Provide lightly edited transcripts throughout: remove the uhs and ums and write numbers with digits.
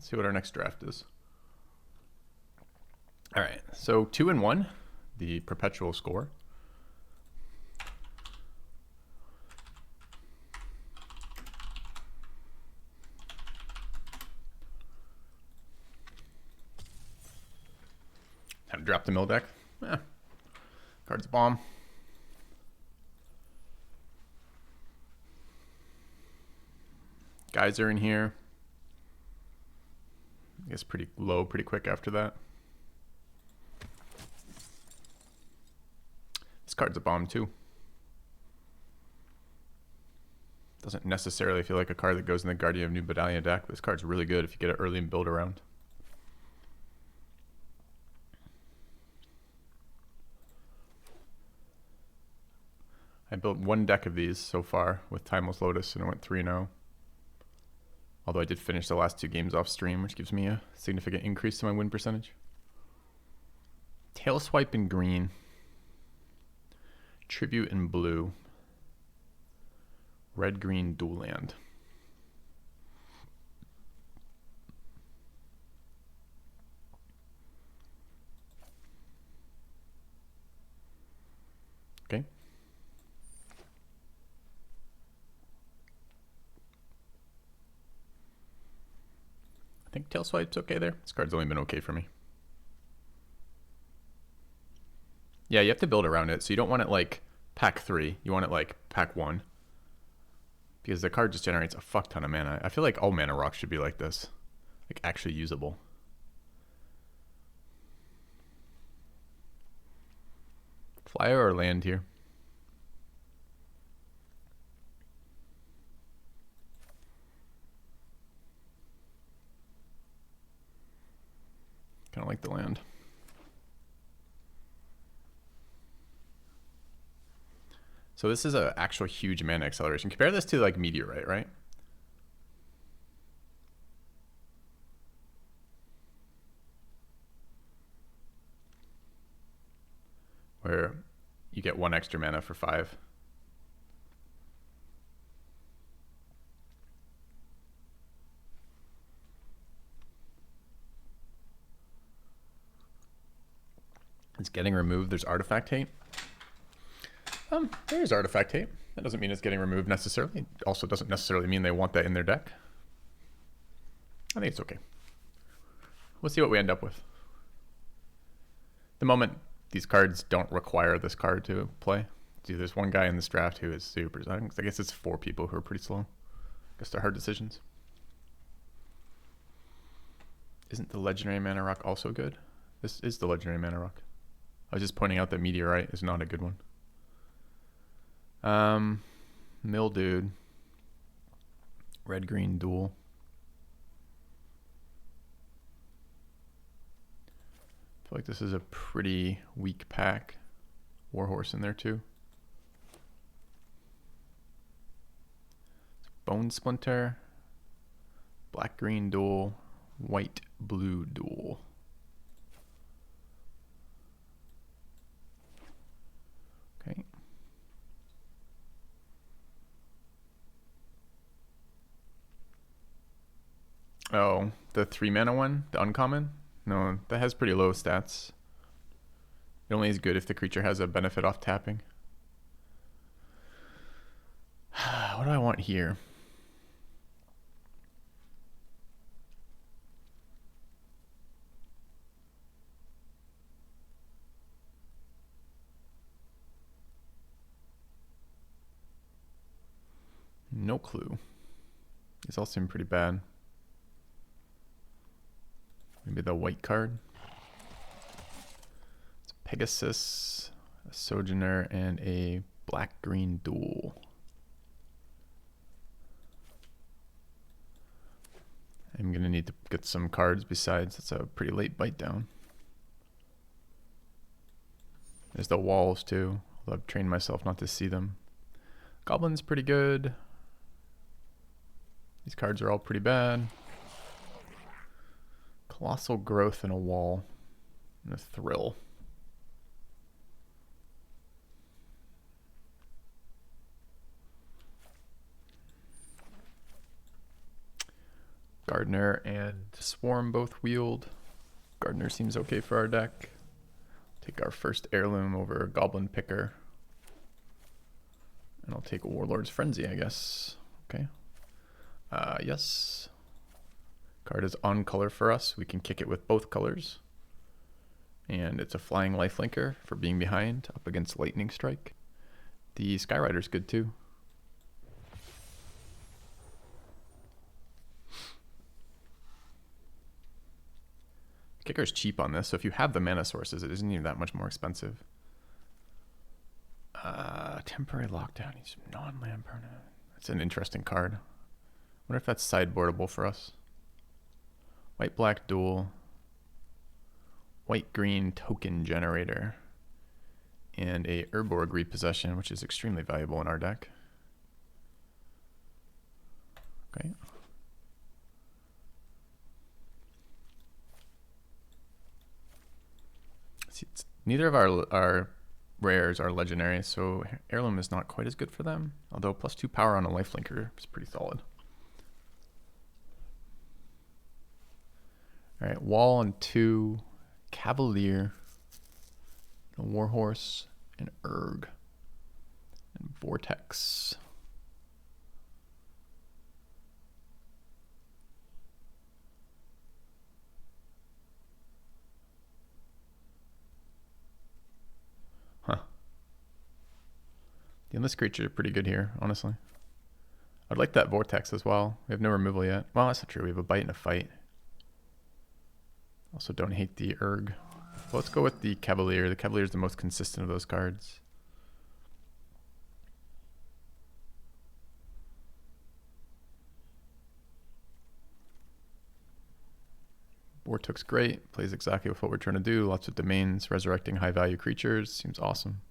Let's see what our next draft is. All right, so 2 and 1, the perpetual score. Time to drop the mill deck. Cards bomb. Guys are in here. I guess pretty low, pretty quick after that. This card's a bomb too. Doesn't necessarily feel like a card that goes in the Guardian of New Bedalia deck, but this card's really good if you get it early and build around. I built one deck of these so far with Timeless Lotus, and I went 3-0. Although I did finish the last 2 games off stream, which gives me a significant increase to my win percentage. Tail Swipe in green. Tribute in blue. Red-green dual land. Okay. I think Tail Swipe's okay there. This card's only been okay for me. Yeah, you have to build around it, so you don't want it like pack 3. You want it like pack 1. Because the card just generates a fuck ton of mana. I feel like all mana rocks should be like this. Like actually usable. Flyer or land here? Kind of like the land. So this is an actual huge mana acceleration. Compare this to like Meteorite, right? Where you get 1 extra mana for 5. It's getting removed. There's artifact hate. There's artifact hate. That doesn't mean it's getting removed necessarily. It also doesn't necessarily mean they want that in their deck. I think it's okay. We'll see what we end up with. The moment these cards don't require this card to play. See, there's one guy in this draft who is super. I guess it's 4 people who are pretty slow. I guess they're hard decisions. Isn't the legendary mana rock also good? This is the legendary mana rock. I was just pointing out that Meteorite is not a good one. Mildude. Red-green dual. I feel like this is a pretty weak pack. Warhorse in there too. Bone Splinter. Black-green dual. White-blue dual. Okay. Oh, the 3 mana one? The uncommon? No, that has pretty low stats. It only is good if the creature has a benefit off tapping. What do I want here? No clue. These all seem pretty bad. Maybe the white card. It's Pegasus, a Sojourner, and a black-green dual. I'm going to need to get some cards besides. It's a pretty late bite down. There's the walls too, although I've trained myself not to see them. Goblin's pretty good. These cards are all pretty bad. Colossal Growth and a wall. And a Thrill. Gardener and Swarm both wheeled. Gardener seems okay for our deck. Take our first Heirloom over Goblin Picker. And I'll take Warlord's Frenzy, I guess. Okay. Yes. Card is on color for us. We can kick it with both colors. And it's a flying lifelinker for being behind up against Lightning Strike. The Skyrider's good too. Kicker's cheap on this, so if you have the mana sources, it isn't even that much more expensive. Temporary Lockdown, he's non-land permanent. That's an interesting card. Wonder if that's sideboardable for us. White-black duel. White-green token generator. And a Urborg repossession, which is extremely valuable in our deck. Okay. See, neither of our rares are legendary, so Heirloom is not quite as good for them. Although +2 power on a lifelinker is pretty solid. Alright, Wall and 2, Cavalier, a Warhorse, and Urg, and Vortex. Huh. The Endless Creature are pretty good here, honestly. I'd like that Vortex as well. We have no removal yet. Well, that's not true. We have a Bite and a Fight. Also don't hate the Urg. So let's go with the Cavalier. The Cavalier is the most consistent of those cards. Vortex great. Plays exactly with what we're trying to do. Lots of domains, resurrecting high value creatures. Seems awesome.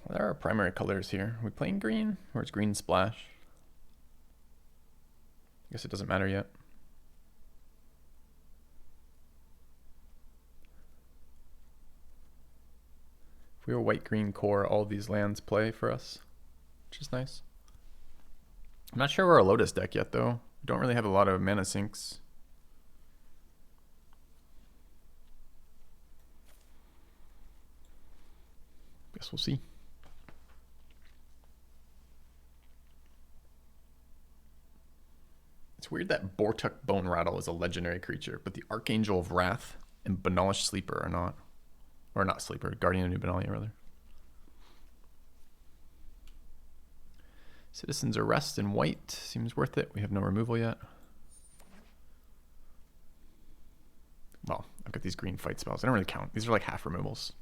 What are our primary colors here? Are we playing green or is green splash? I guess it doesn't matter yet. If we were white-green core, all of these lands play for us, which is nice. I'm not sure we're a Lotus deck yet, though. We don't really have a lot of mana sinks. Guess we'll see. It's weird that Bortuk Bone Rattle is a legendary creature, but the Archangel of Wrath and Banalish Sleeper are not. Or not Sleeper, Guardian of New Benalia, rather. Citizen's Arrest in white seems worth it. We have no removal yet. Well, I've got these green fight spells. I don't really count. These are like half removals.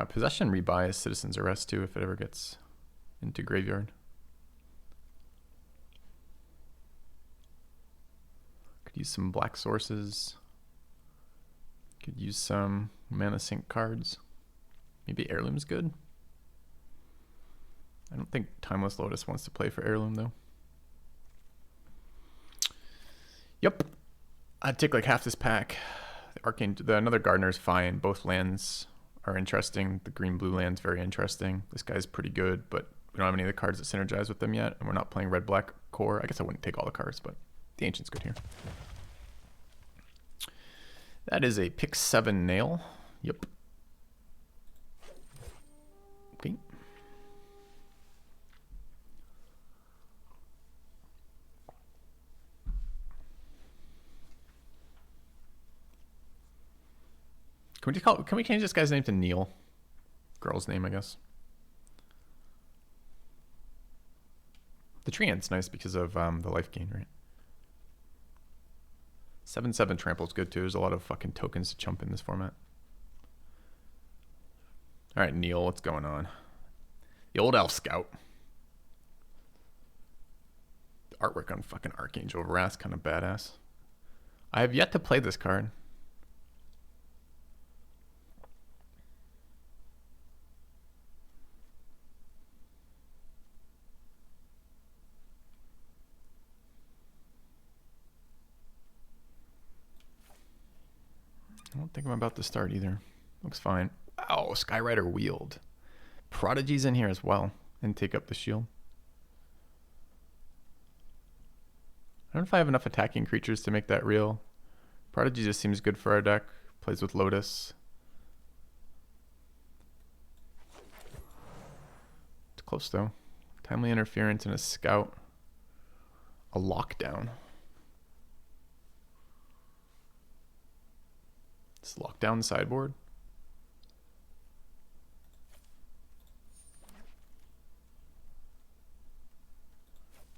Possession rebuys Citizen's Arrest too if it ever gets into graveyard. Could use some black sources. Could use some mana sink cards. Maybe Heirloom's good. I don't think Timeless Lotus wants to play for Heirloom though. Yep. I'd take like half this pack. Another Gardener is fine. Both lands are interesting. The green-blue land's very interesting. This guy's pretty good, but we don't have any of the cards that synergize with them yet, and we're not playing red-black core. I guess I wouldn't take all the cards, but the Ancient's good here. That is a pick 7 nail. Yep. Okay. Can we change this guy's name to Neil? Girl's name, I guess. The Treant's nice because of the life gain, right? 7/7 trample's good too. There's a lot of fucking tokens to chump in this format. All right, Neil, what's going on? The old Elf Scout. The artwork on fucking Archangel of Wrath kind of badass. I have yet to play this card. I don't think I'm about to start either. Looks fine. Oh, Skyrider Wield. Prodigy's in here as well and take up the shield. I don't know if I have enough attacking creatures to make that real. Prodigy just seems good for our deck. Plays with Lotus. It's close though. Timely Interference and a Scout. A Lockdown. It's Lockdown sideboard.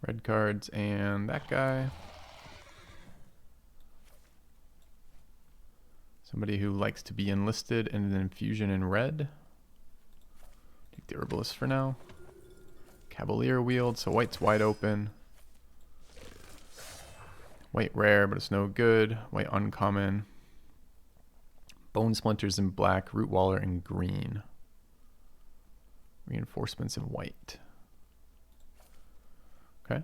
Red cards and that guy. Somebody who likes to be enlisted and an infusion in red. Take the Herbalist for now. Cavalier Wield, so white's wide open. White rare, but it's no good. White uncommon. Bone Splinters in black. Root Waller in green. Reinforcements in white. Okay.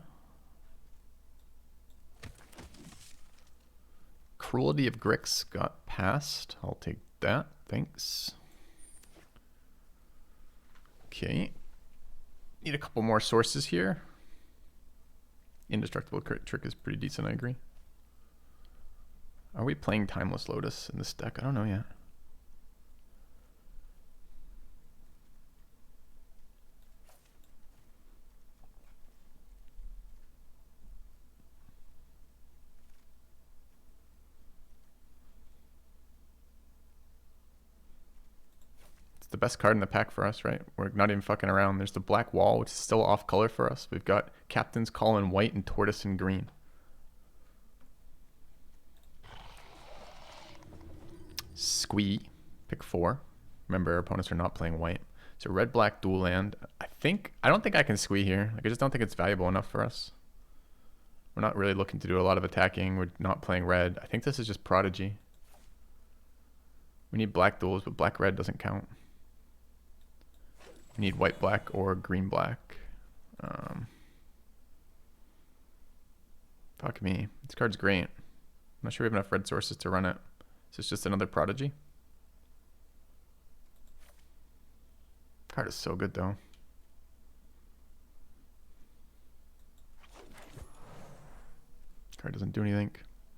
Cruelty of Grix got passed. I'll take that. Thanks. Okay. Need a couple more sources here. Indestructible Crit Trick is pretty decent, I agree. Are we playing Timeless Lotus in this deck? I don't know yet. The best card in the pack for us, right? We're not even fucking around. There's the Black Wall, which is still off color for us. We've got Captain's Call in white and Tortoise in green. Squee, pick 4. Remember, our opponents are not playing white. So red, black, dual land. I don't think I can squee here. Like, I just don't think it's valuable enough for us. We're not really looking to do a lot of attacking. We're not playing red. I think this is just Prodigy. We need black duels, but black red doesn't count. We need white black or green black. Fuck me. This card's great. I'm not sure we have enough red sources to run it. Is this just another Prodigy? Card is so good though. Card doesn't do anything.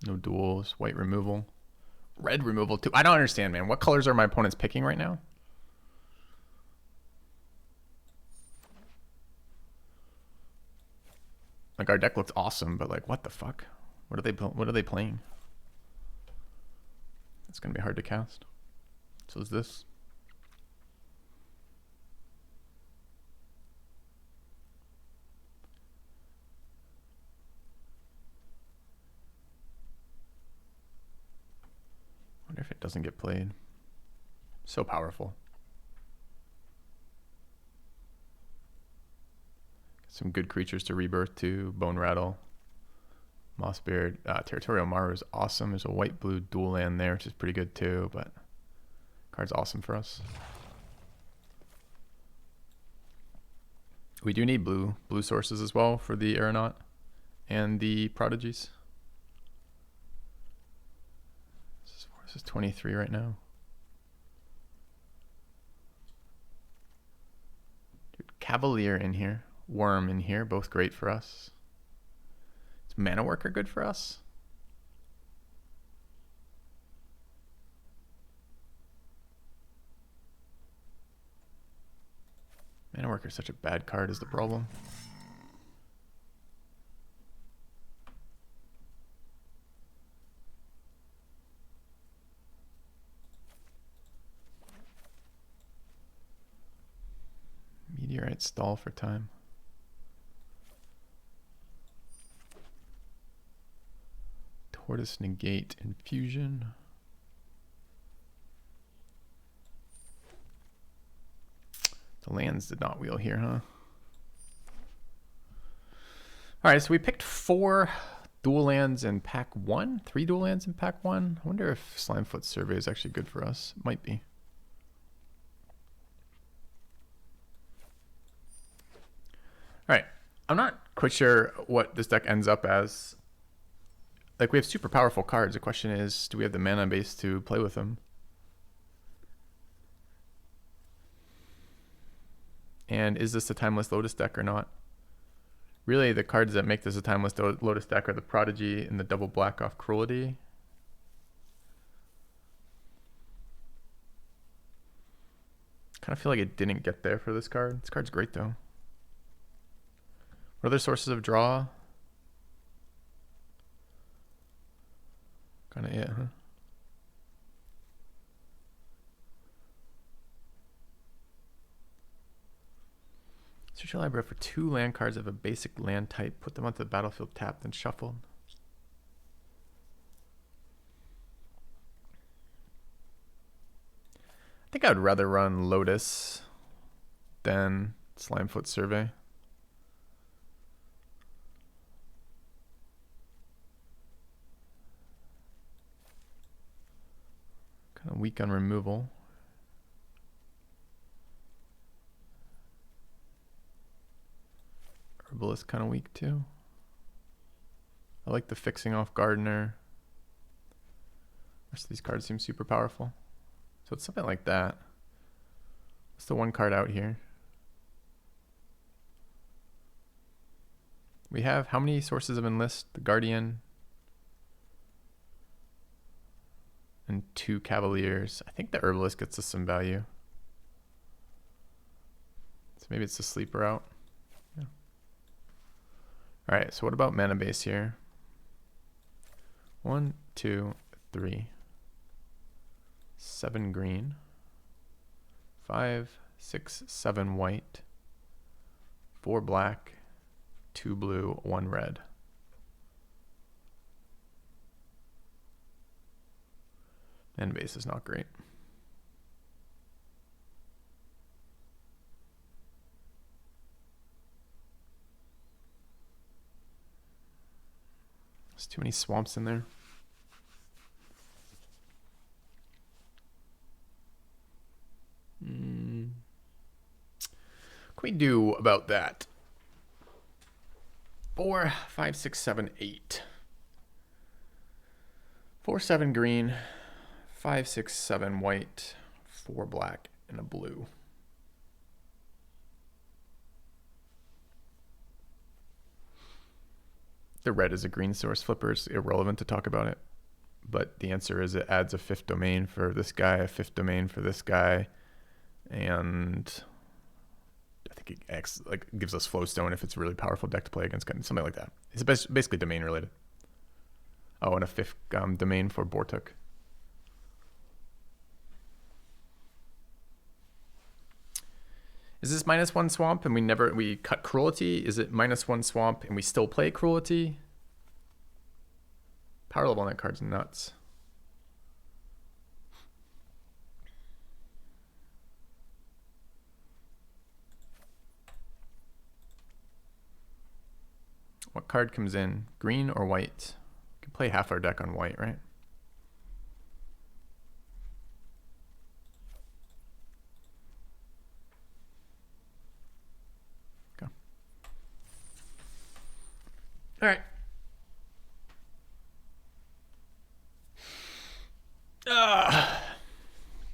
No duels. White removal. Red removal too. I don't understand, man. What colors are my opponents picking right now? Like, our deck looks awesome, but like, what the fuck? What are they playing? It's gonna be hard to cast. So is this. Wonder if it doesn't get played. So powerful. Some good creatures to rebirth to. Bone Rattle. Mossbeard. Territorial Maru is awesome. There's a white-blue dual land there, which is pretty good too, but card's awesome for us. We do need blue sources as well for the Aeronaut and the Prodigies. This is 23 right now. Dude, Cavalier in here. Worm in here. Both great for us. Is Mana Worker good for us? Mana Worker is such a bad card is the problem. Meteorite Stall for time. Tortoise Negate Infusion. The lands did not wheel here, huh? Alright, so we picked 4 dual lands in pack 1. 3 dual lands in pack 1. I wonder if Slimefoot Survey is actually good for us. It might be. Alright, I'm not quite sure what this deck ends up as. Like, we have super powerful cards. The question is, do we have the mana base to play with them? And is this a timeless Lotus deck or not? Really, the cards that make this a timeless Lotus deck are the Prodigy and the double black off Cruelty. Kind of feel like it didn't get there for this card. This card's great though. What other sources of draw? Kind of it, huh? Search your library for 2 land cards of a basic land type. Put them onto the battlefield tapped and shuffled. I think I would rather run Lotus than Slimefoot Survey. Kind of weak on removal. Herbalist kind of weak too. I like the fixing off Gardener. The rest of these cards seem super powerful. So it's something like that. What's the one card out here? We have how many sources of Enlist? The Guardian. And 2 Cavaliers. I think the Herbalist gets us some value. So maybe it's the sleeper out. Yeah. All right, so what about mana base here? 1, 2, 3. 7 green, 5, 6, 7 white, 4 black, 2 blue, 1 red. And base is not great. There's too many swamps in there. What can we do about that? 4, 5, 6, 7, 8. 4, 7 green, 5, 6, 7 white, 4 black, and a blue. The red is a green source flipper. It's irrelevant to talk about it. But the answer is it adds a 5th domain for this guy, a 5th domain for this guy, and I think it gives us Flowstone if it's a really powerful deck to play against, something like that. It's basically domain related. Oh, and a 5th domain for Bortuk. Is this -1 swamp and we cut Cruelty? Is it -1 swamp and we still play Cruelty? Power level on that card's nuts. What card comes in? Green or white? We can play half our deck on white, right? Okay. All right.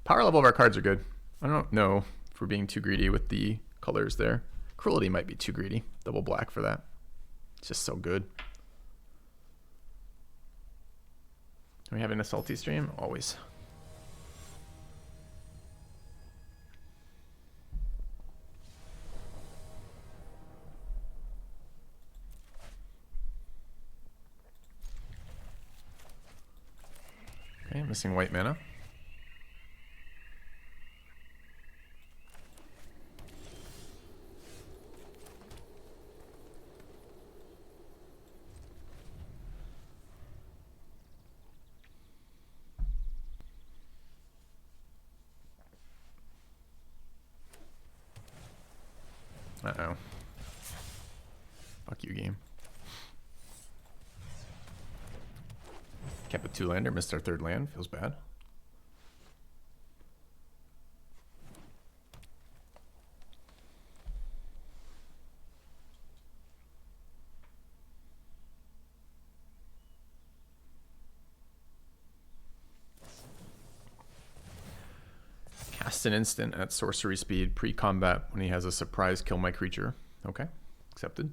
Power level of our cards are good. I don't know if we're being too greedy with the colors there. Cruelty might be too greedy. Double black for that. It's just so good. Are we having a salty stream? Always. Okay, missing white mana. Uh-oh. Fuck you, game. Kept a 2-lander, missed our 3rd land. Feels bad. an instant at sorcery speed pre-combat when he has a surprise kill my creature. Okay, accepted.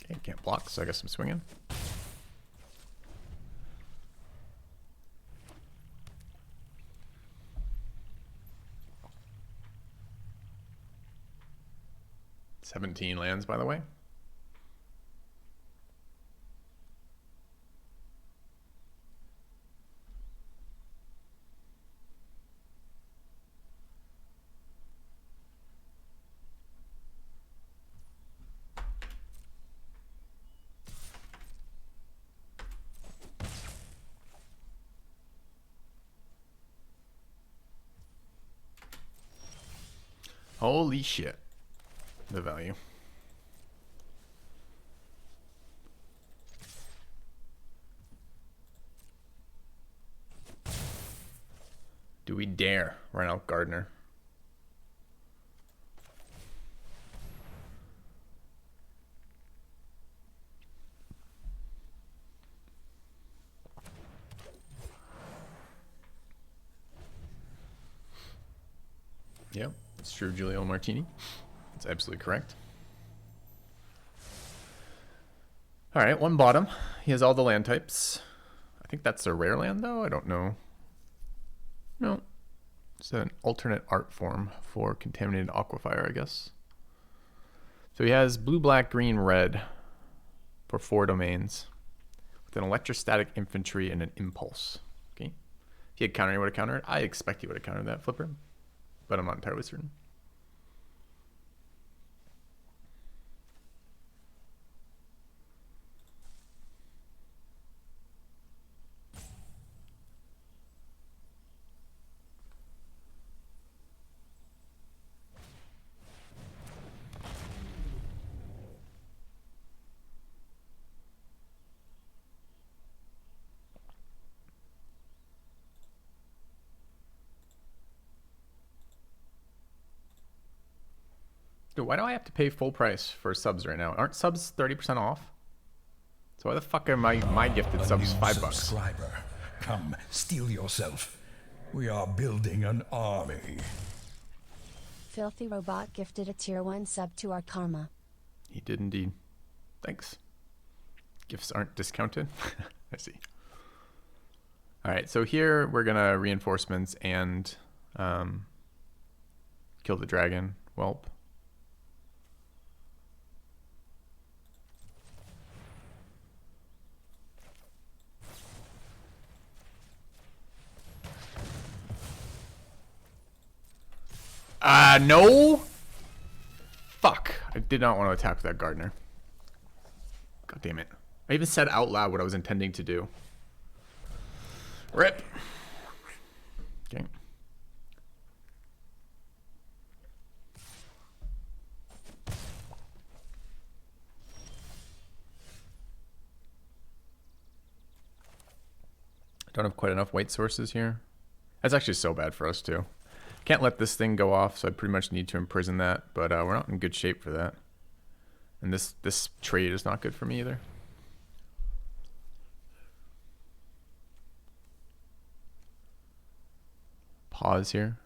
Okay, can't block, so I guess I'm swinging. $17 lands, by the way. Holy shit. The value. Do we dare run out Gardener? Yep, it's true, Giulio Martini. That's absolutely correct. All right, one bottom. He has all the land types. I think that's a rare land, though. I don't know. No. It's an alternate art form for Contaminated Aquifer, I guess. So he has blue, black, green, red for 4 domains with an electrostatic infantry and an impulse. Okay. If he had countered, he would have countered. I expect he would have countered that flipper, but I'm not entirely certain. Dude, why do I have to pay full price for subs right now? Aren't subs 30% off? So why the fuck are my gifted subs $5? Subscriber, come, steel yourself. We are building an army. FilthyRobot gifted a tier 1 sub to our karma. He did indeed. Thanks. Gifts aren't discounted. I see. All right, so here we're gonna reinforcements and kill the dragon whelp. No. Fuck. I did not want to attack with that Gardener. God damn it. I even said out loud what I was intending to do. Rip. Okay. I don't have quite enough white sources here. That's actually so bad for us too. Can't let this thing go off, so I pretty much need to imprison that, but we're not in good shape for that. And this trade is not good for me either. Pause here.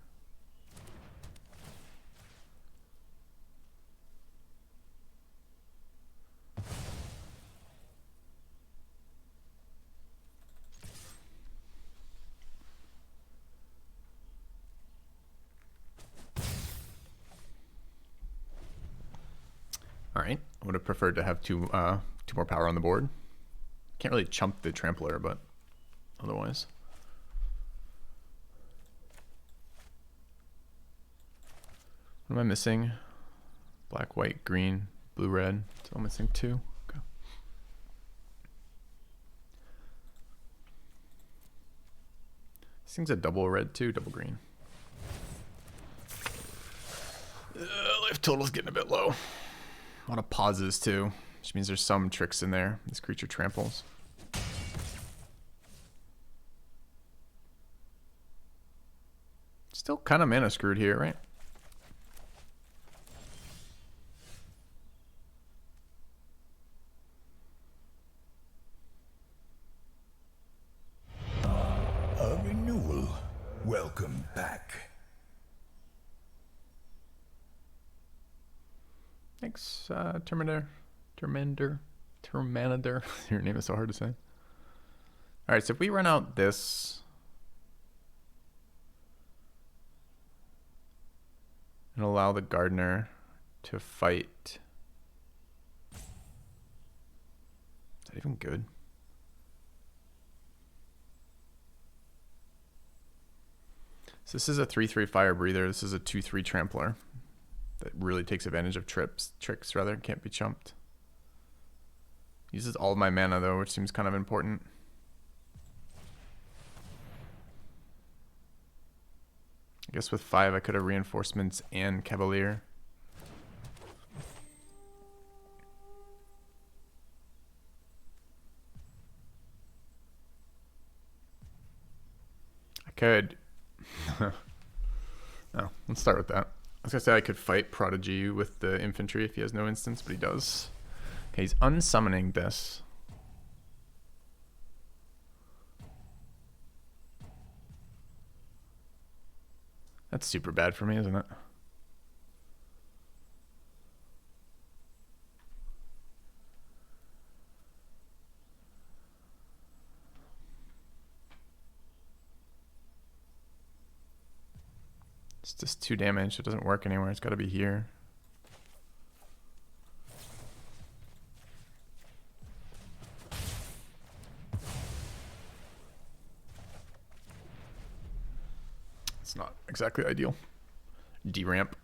All right, I would have preferred to have two more power on the board. Can't really chump the trampler, but otherwise. What am I missing? Black, white, green, blue, red. So I'm missing 2. Okay. This thing's a double red too, double green. Life total's getting a bit low. A lot of pauses too. Which means there's some tricks in there. This creature tramples. Still kind of mana screwed here, right? A renewal. Welcome back. Thanks, Terminator. Your name is so hard to say. All right, so if we run out this and allow the gardener to fight, is that even good? So this is a 3/3 fire breather. This is a 2/3 trampler that really takes advantage of tricks rather, can't be chumped. Uses all of my mana though, which seems kind of important. I guess with 5 I could have reinforcements and Cavalier. I could. No, let's start with that. I was gonna say I could fight Prodigy with the infantry if he has no instance, but he does. Okay, he's unsummoning this. That's super bad for me, isn't it? It's just 2 damage. It doesn't work anywhere. It's got to be here. It's not exactly ideal. D-ramp.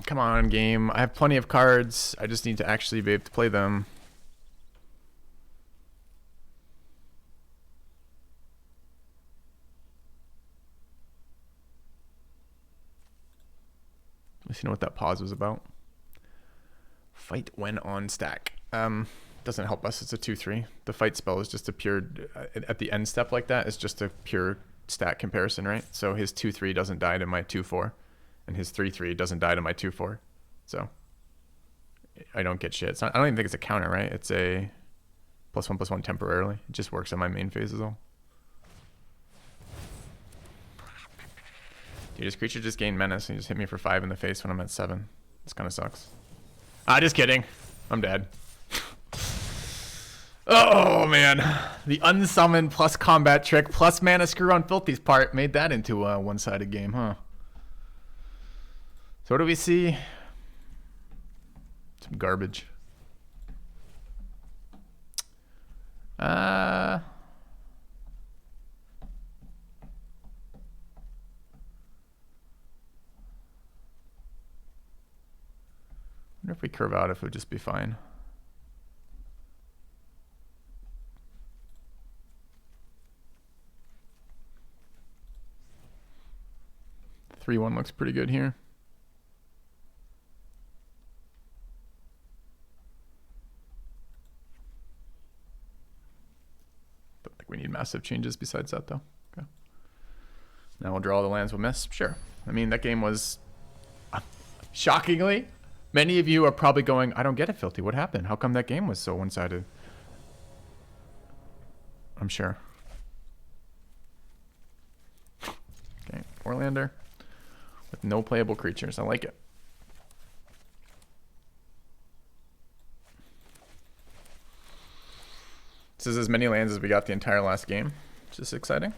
Come on, game. I have plenty of cards. I just need to actually be able to play them. At least you know what that pause was about. Fight when on stack. Doesn't help us. It's a 2/3. The fight spell is just a pure, at the end step like that, is just a pure stat comparison, right? So his 2/3 doesn't die to my 2/4, and his 3/3 doesn't die to my 2/4. So I don't get shit. It's not, I don't even think it's a counter, right? It's a +1/+1 temporarily. It just works on my main phase as well. Dude, this creature just gained menace and he just hit me for 5 in the face when I'm at 7. This kind of sucks. Ah, just kidding. I'm dead. Oh, man. The unsummoned plus combat trick plus mana screw on Filthy's part made that into a one-sided game, huh? So what do we see? Some garbage. Wonder if we curve out, if it would just be fine. The 3/1 looks pretty good here. Don't think we need massive changes besides that though. Okay. Now we'll draw the lands we'll miss. Sure. I mean, that game was shockingly. Many of you are probably going, I don't get it, Filthy. What happened? How come that game was so one-sided? I'm sure. Okay, Orlander with no playable creatures. I like it. This is as many lands as we got the entire last game, which is exciting.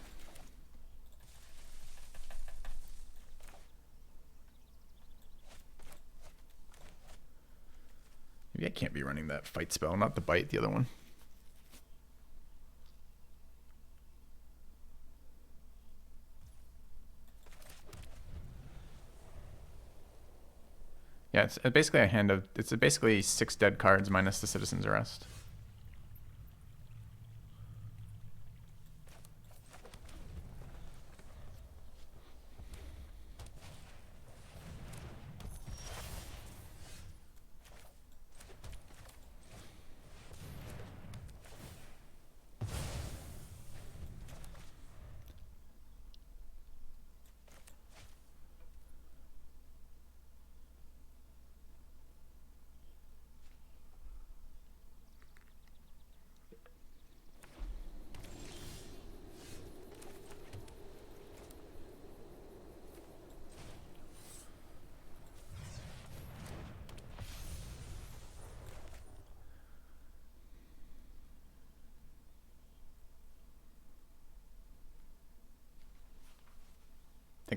Maybe I can't be running that fight spell, not the bite, the other one. Yeah, it's basically a hand of, it's basically 6 dead cards minus the Citizen's Arrest.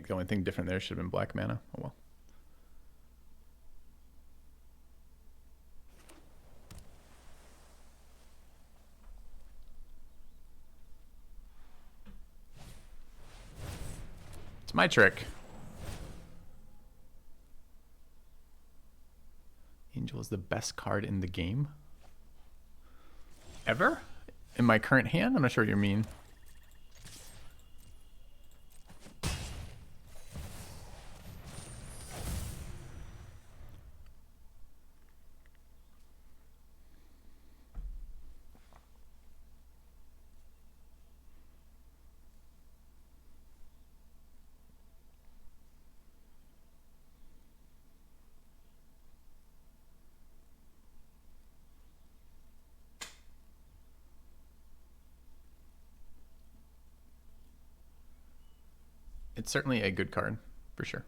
think the only thing different there should have been black mana. Oh well. It's my trick. Angel is the best card in the game. Ever? In my current hand? I'm not sure what you mean. It's certainly a good card, for sure.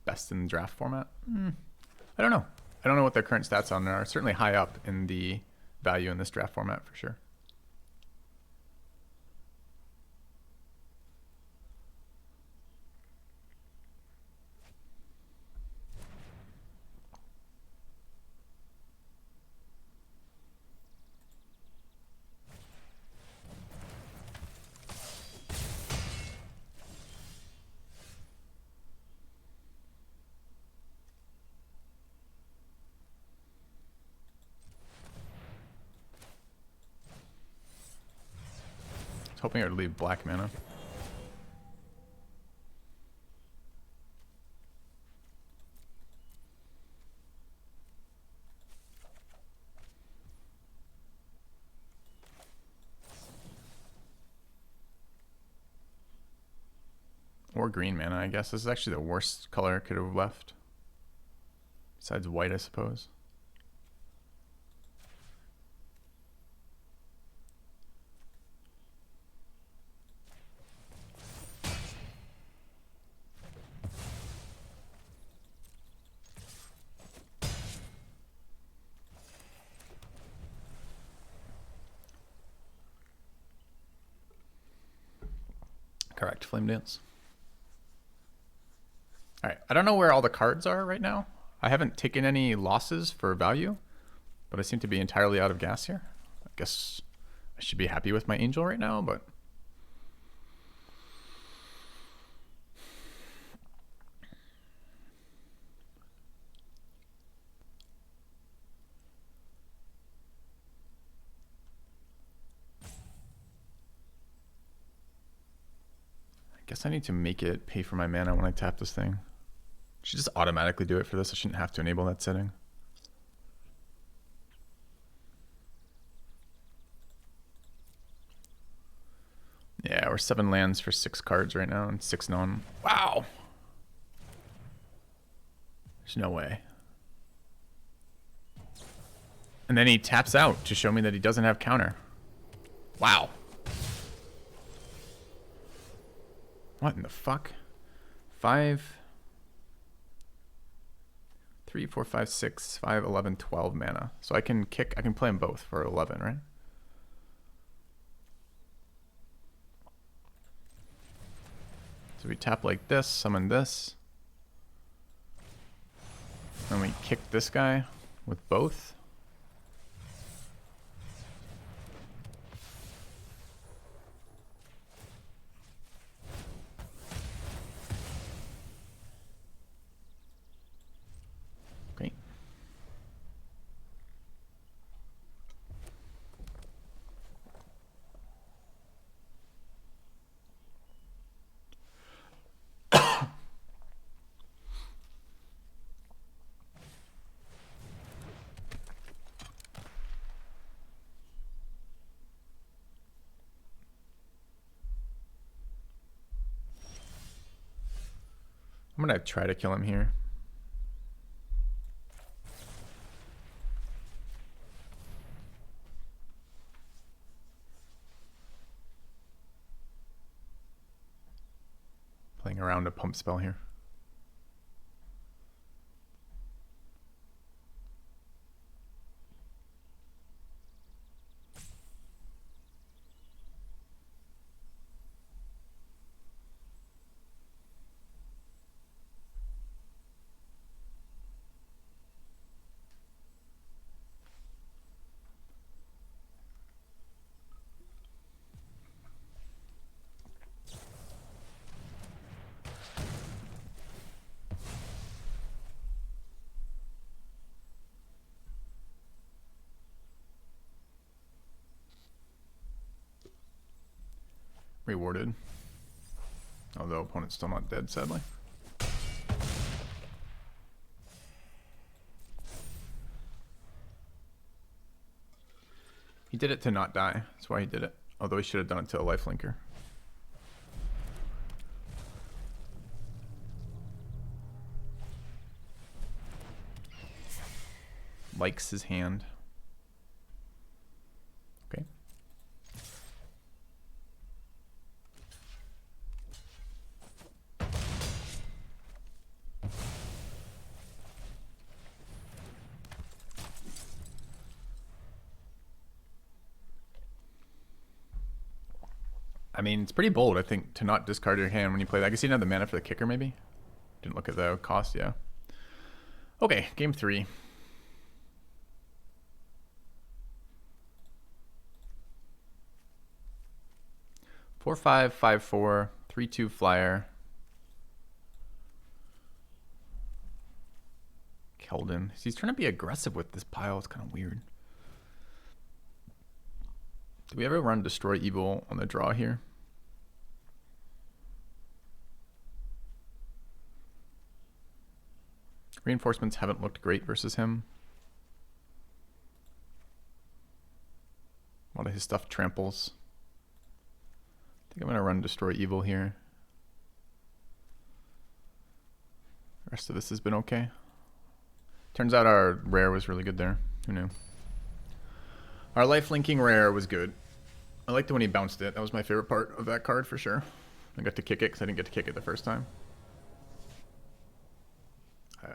Best in the draft format? I don't know. I don't know what their current stats on are. Certainly high up in the value in this draft format, for sure. Hoping I would leave black mana. Or green mana, I guess. This is actually the worst color I could have left. Besides white, I suppose. Correct, Flame Dance. Alright, I don't know where all the cards are right now. I haven't taken any losses for value, but I seem to be entirely out of gas here. I guess I should be happy with my Angel right now, but... I guess I need to make it pay for my mana when I tap this thing. I should just automatically do it for this. I shouldn't have to enable that setting. Yeah, we're 7 lands for 6 cards right now and 6 non. Wow! There's no way. And then he taps out to show me that he doesn't have counter. Wow. What in the fuck? 5, 3, 4, 5, 6, 5, 11, 12 mana. So I can play them both for 11, right? So we tap like this, summon this. Then we kick this guy with both. Okay. I'm gonna try to kill him here. Playing around a pump spell here. rewarded. Although opponent's still not dead, sadly. He did it to not die. That's why he did it. Although he should have done it to a lifelinker. Likes his hand. Okay. I mean, it's pretty bold, I think, to not discard your hand when you play that. I guess you didn't have the mana for the kicker, maybe? Didn't look at the cost, yeah. Okay, game 3. Four, 5, 5, 4, 3, 2 flyer. Keldon. He's trying to be aggressive with this pile. It's kind of weird. Do we ever run Destroy Evil on the draw here? Reinforcements haven't looked great versus him. A lot of his stuff tramples. I think I'm going to run Destroy Evil here. The rest of this has been okay. Turns out our rare was really good there. Who knew? Our life linking rare was good. I liked it when he bounced it. That was my favorite part of that card for sure. I got to kick it because I didn't get to kick it the first time.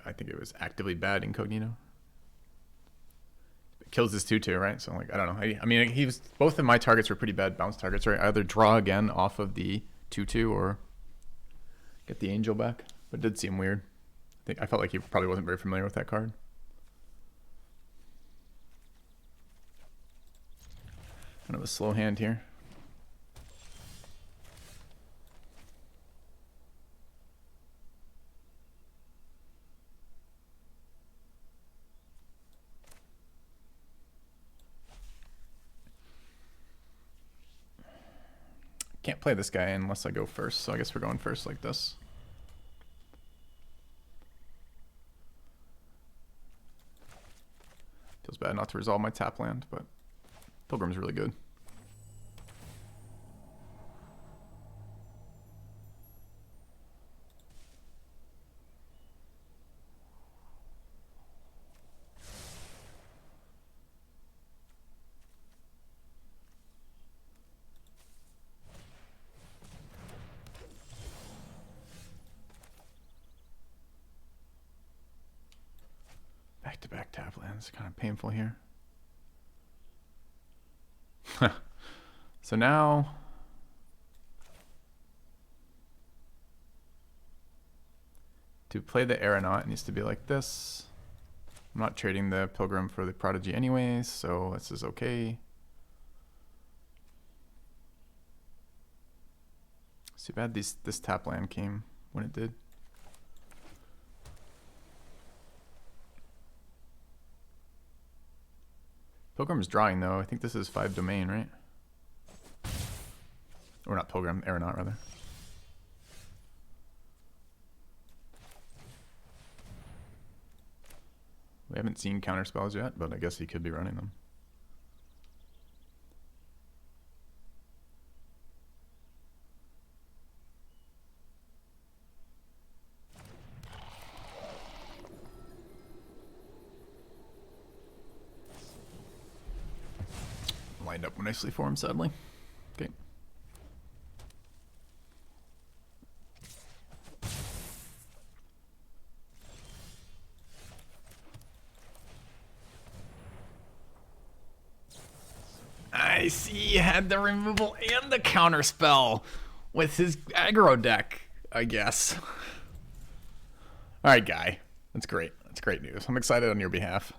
I think it was actively bad incognito. It kills this 2/2, right? So like I don't know. I mean, he was both of my targets were pretty bad bounce targets, right? Either draw again off of the 2/2 or get the angel back. But it did seem weird. I felt like he probably wasn't very familiar with that card. Kind of a slow hand here. Can't play this guy unless I go first, so I guess we're going first like this. Feels bad not to resolve my tap land, but Pilgrim's really good. Back-to-back tap lands, kind of painful here. So now to play the Aeronaut, it needs to be like this. I'm not trading the Pilgrim for the Prodigy anyways, so this is okay. It's too bad this tap land came when it did. Pilgrim's drawing though. I think this is 5 domain, right? Or not Pilgrim, Aeronaut rather. We haven't seen counter spells yet, but I guess he could be running them. Lined up nicely for him, sadly. Okay. I see he had the removal and the counter spell with his aggro deck, I guess. Alright, guy. That's great. That's great news. I'm excited on your behalf.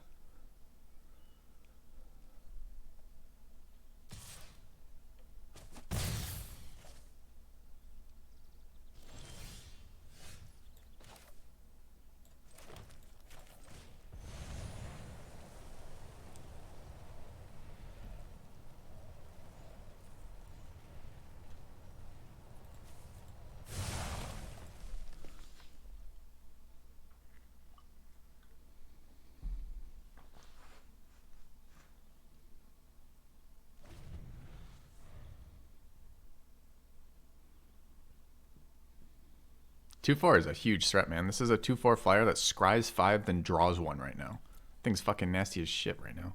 2/4 is a huge threat, man. This is a 2/4 flyer that scries 5, then draws 1 right now. Thing's fucking nasty as shit right now.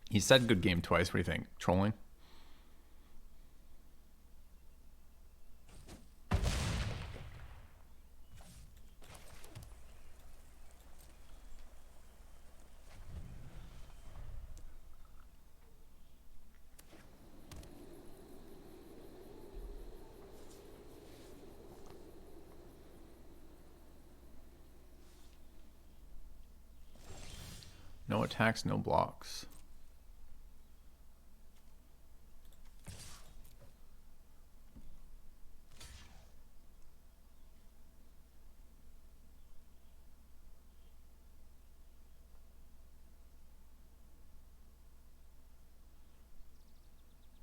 He said good game twice. What do you think? Trolling? No attacks, no blocks.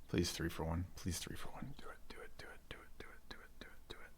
Please 3 for 1. Please 3 for 1. Do it, do it, do it, do it, do it, do it, do it, do it. Do it.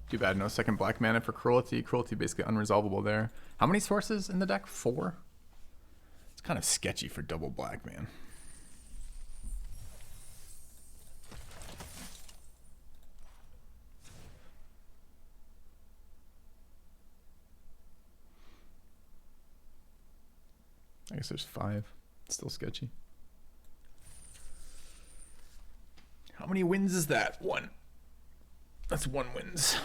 Too bad, no second black mana for Cruelty. Cruelty basically unresolvable there. How many sources in the deck? 4? It's kind of sketchy for double black, man. I guess there's 5. It's still sketchy. How many wins is that? 1. That's 1 wins.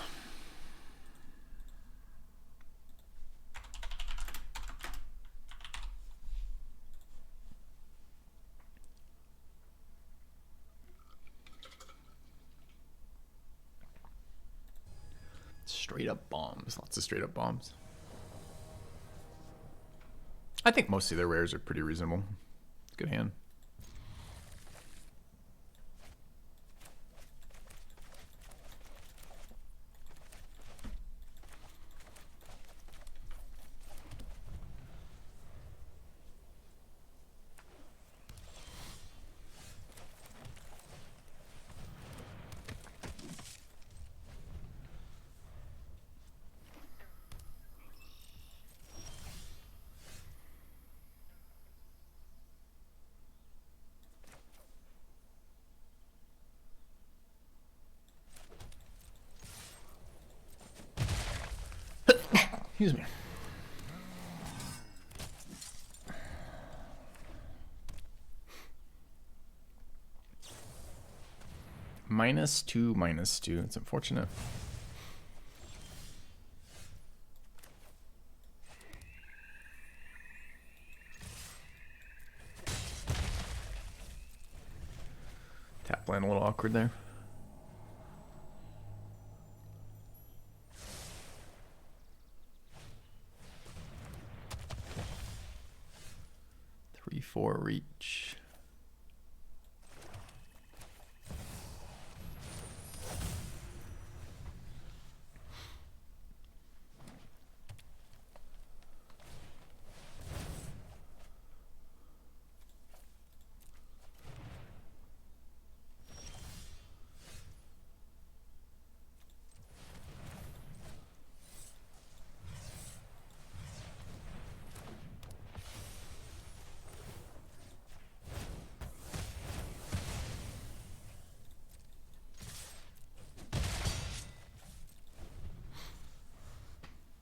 Straight up bombs. Lots of straight up bombs. I think mostly their rares are pretty reasonable. Good hand. Excuse me. -2, -2. It's unfortunate. Tap land a little awkward there. Three, 4 reach.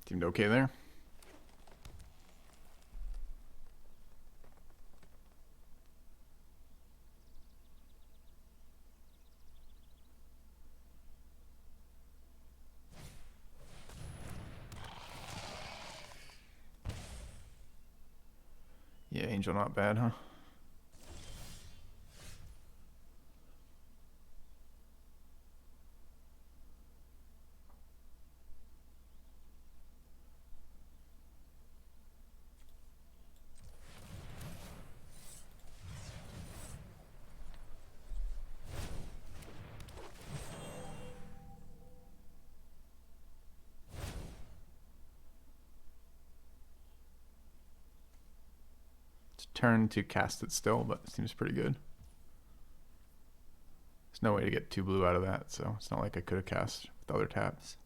Seemed okay there. Yeah, Angel not bad, huh? turn to cast it still, but it seems pretty good. There's no way to get 2 blue out of that, so it's not like I could have cast with other taps.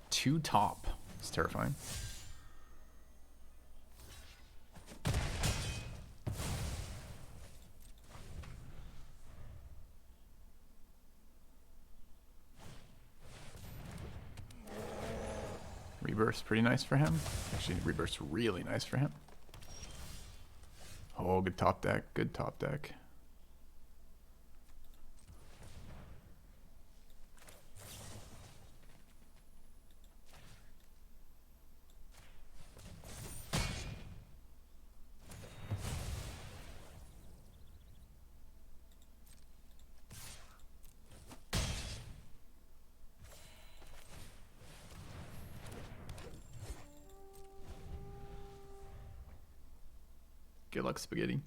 Two top. It's terrifying. Rebirth's pretty nice for him. Actually, Rebirth's really nice for him. Oh, good top deck. Good top deck. Good luck, Spaghetti.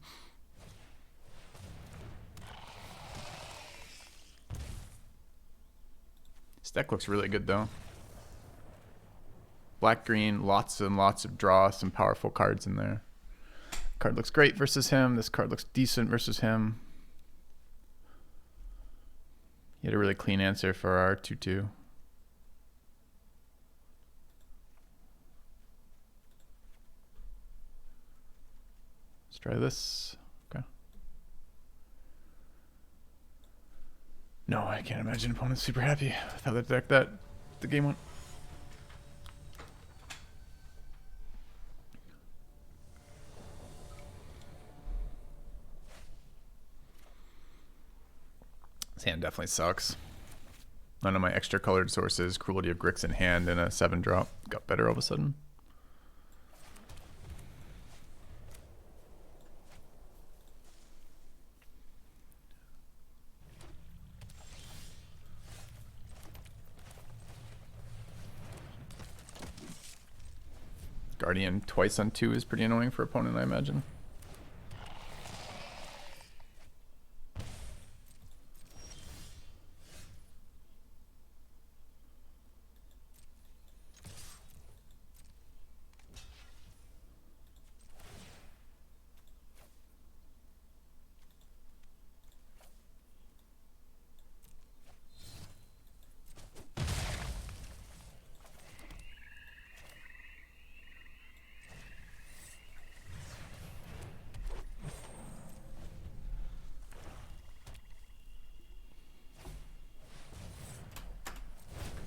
This deck looks really good, though. Black-green, lots and lots of draw, some powerful cards in there. Card looks great versus him. This card looks decent versus him. He had a really clean answer for our 2-2. Let's try this. Okay. No, I can't imagine opponent's super happy with how the deck that the game went. This hand definitely sucks. None of my extra colored sources, Cruelty of Grix in hand, and a 7-drop got better all of a sudden. Guardian twice on 2 is pretty annoying for opponent, I imagine.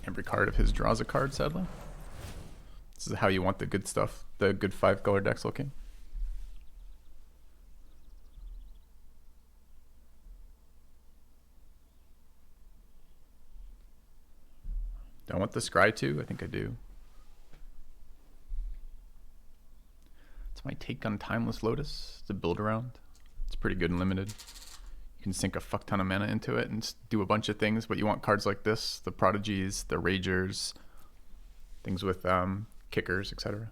Every card of his draws a card, sadly. This is how you want the good stuff, the good 5-color decks looking. Do I want the Scry too? I think I do. It's my take on Timeless Lotus. It's a build around. It's pretty good and limited. You can sink a fuck ton of mana into it and do a bunch of things, but you want cards like this, the Prodigies, the Ragers, things with kickers, etc.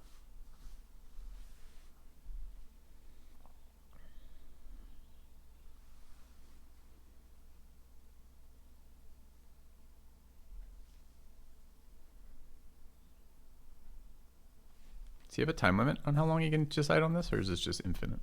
Does he have a time limit on how long he can decide on this, or is this just infinite?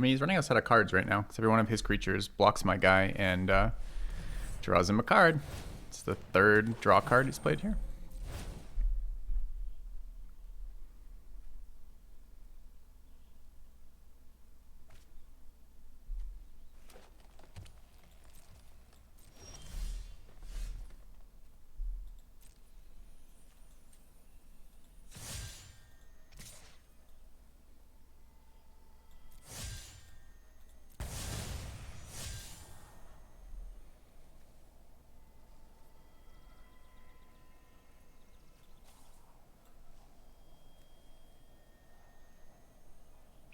I mean, he's running a set of cards right now, because every one of his creatures blocks my guy and draws him a card. It's the third draw card he's played here.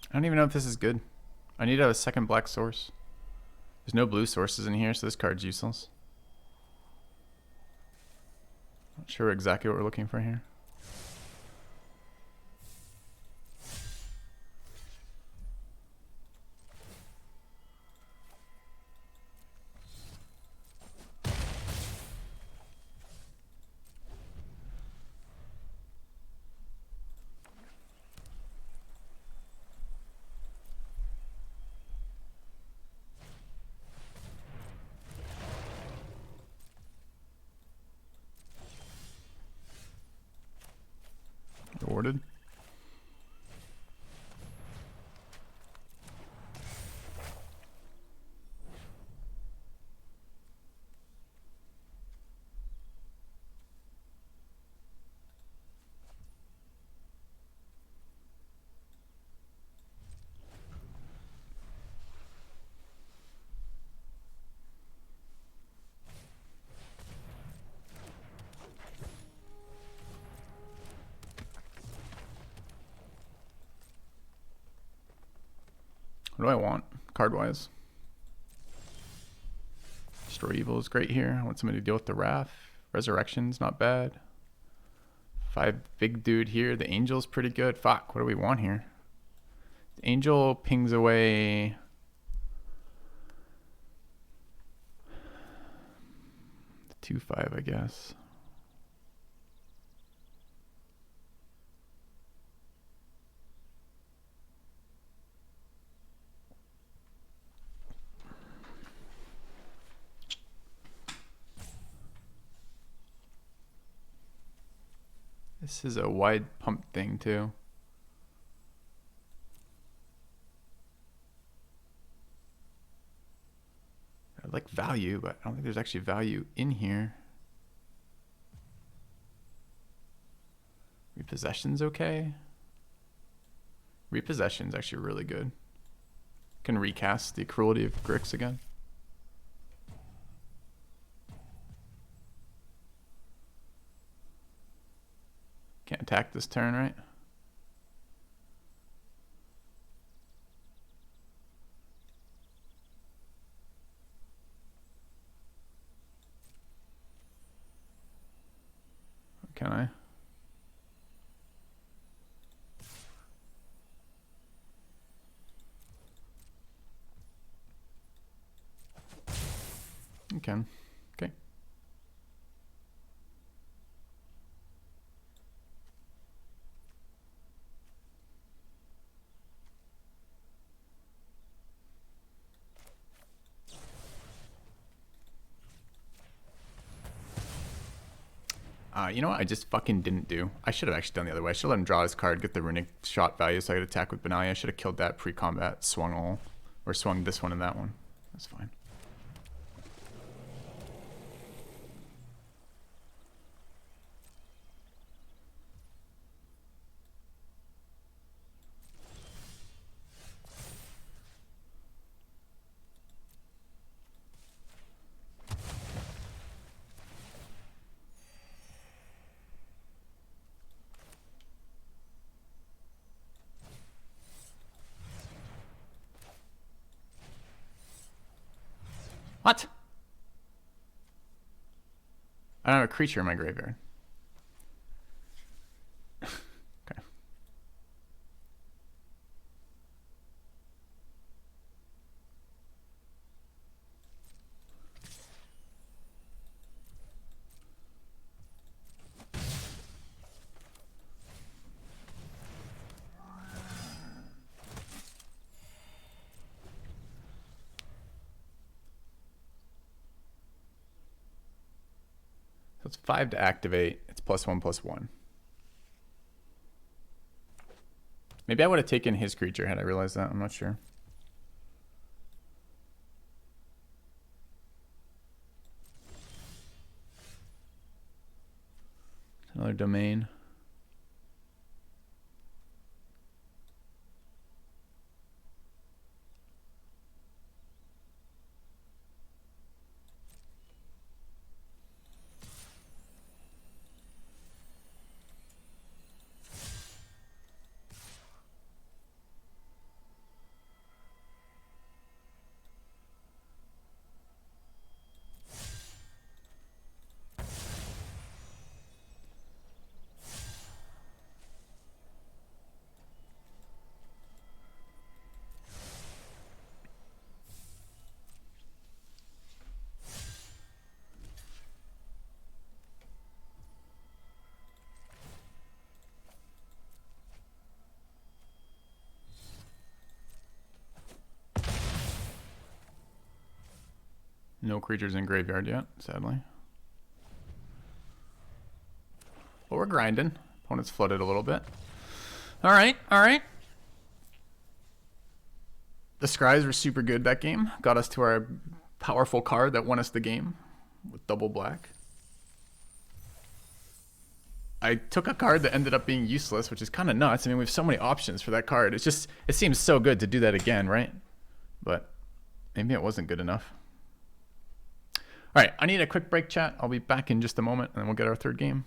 I don't even know if this is good. I need a second black source. There's no blue sources in here, so this card's useless. Not sure exactly what we're looking for here. Rewarded. What do I want, card-wise? Destroy Evil is great here. I want somebody to deal with the Wrath. Resurrection's not bad. 5 big dude here. The Angel's pretty good. Fuck, what do we want here? The Angel pings away... the 2/5, I guess. This is a wide pump thing too. I like value, but I don't think there's actually value in here. Repossession's okay. Repossession's actually really good. Can recast the Cruelty of Grix again. Can't attack this turn, right? Can I? You can. Okay. You know what I just fucking didn't do? I should have actually done the other way. I should let him draw his card, get the runic shot value so I could attack with Benalia. I should have killed that pre-combat, swung all. Or swung this one and that one. That's fine. What? I don't have a creature in my graveyard. Okay. it's 5 to activate. It's +1/+1. Maybe I would have taken his creature had I realized that. I'm not sure. Another domain. No creatures in graveyard yet, sadly. But we're grinding. Opponent's flooded a little bit. All right, all right. The Scries were super good that game. Got us to our powerful card that won us the game with double black. I took a card that ended up being useless, which is kind of nuts. I mean, we have so many options for that card. It's just, it seems so good to do that again, right? But maybe it wasn't good enough. All right, I need a quick break, chat. I'll be back in just a moment, and then we'll get our third game.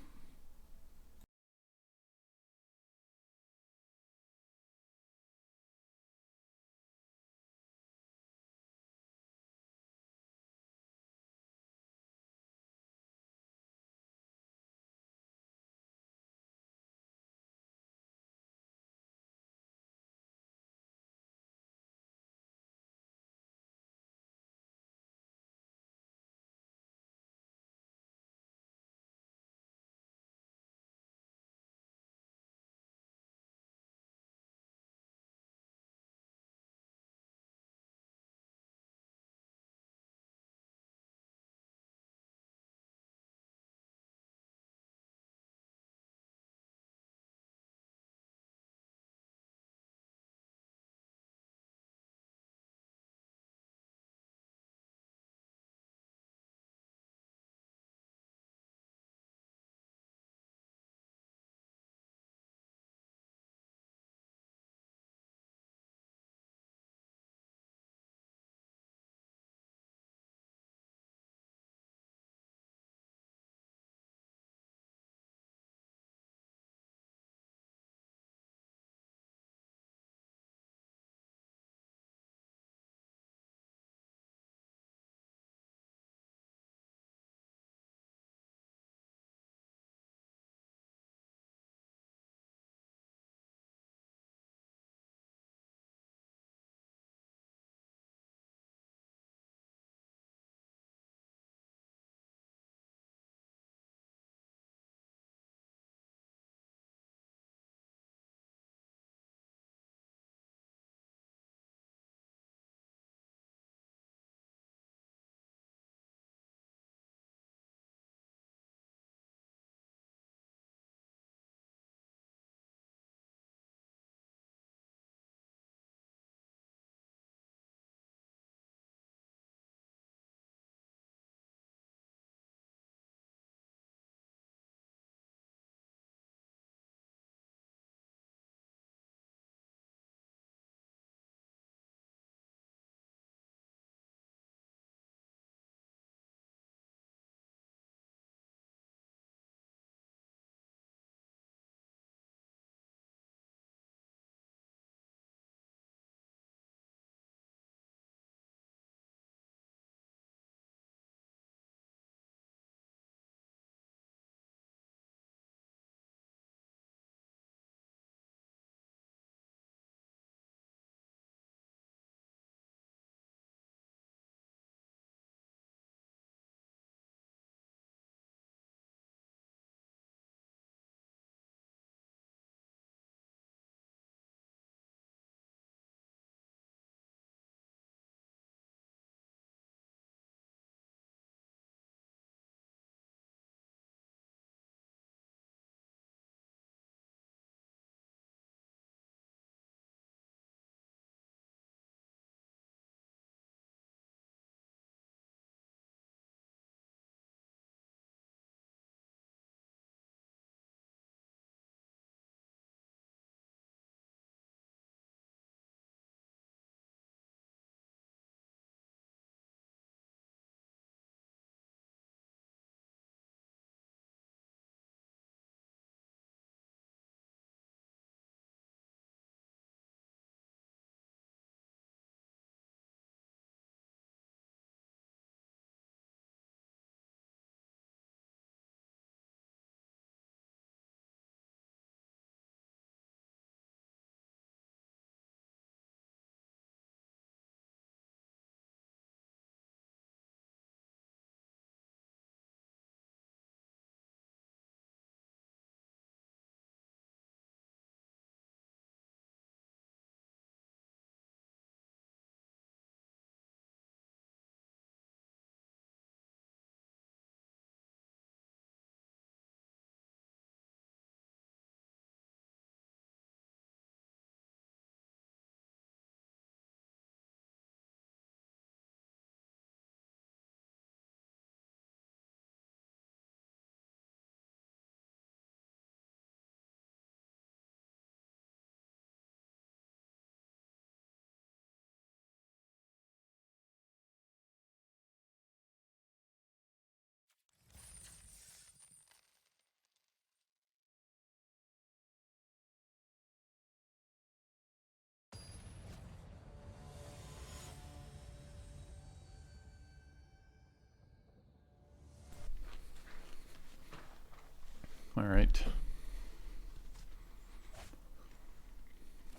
All right.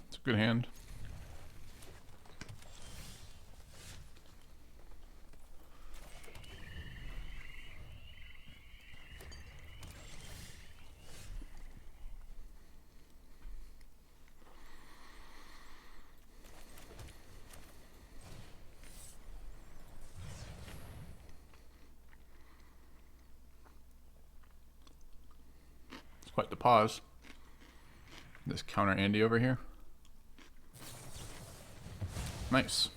It's a good hand. It's quite the pause. This counter Andy over here. Nice.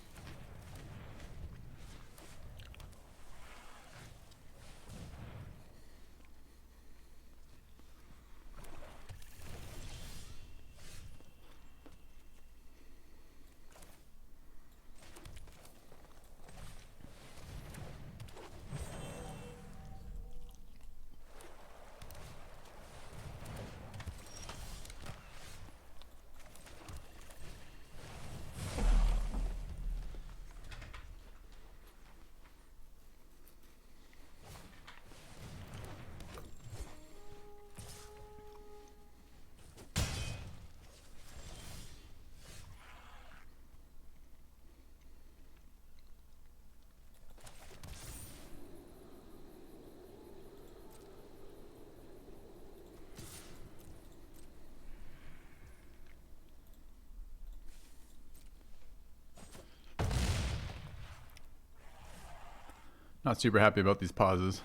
Not super happy about these pauses.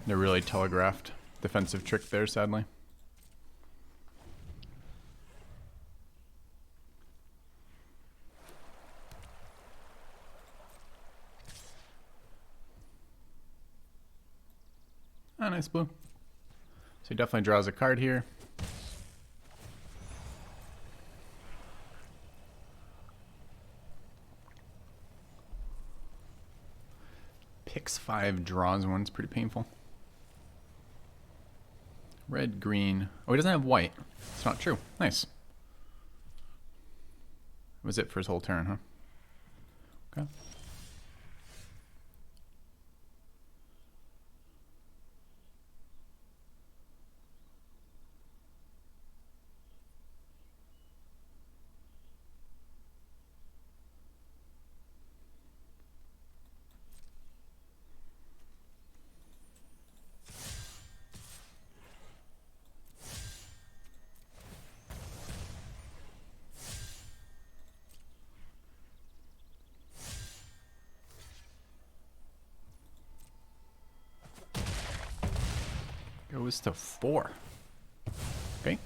They're really telegraphed. Defensive trick there, sadly. Ah, nice blue. So he definitely draws a card here. Picks 5, draws 1. It's pretty painful. Red, green. Oh, he doesn't have white. It's not true. Nice. That was it for his whole turn, huh? Okay. Goes to 4. Okay.